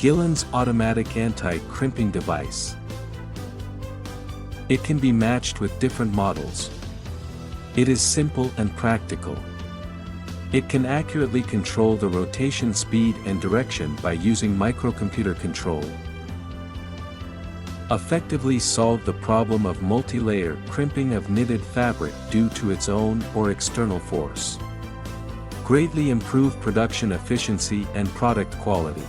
Gillen's automatic anti-crimping device. It can be matched with different models. It is simple and practical. It can accurately control the rotation speed and direction by using microcomputer control. Effectively solve the problem of multi-layer crimping of knitted fabric due to its own or external force. Greatly improve production efficiency and product quality.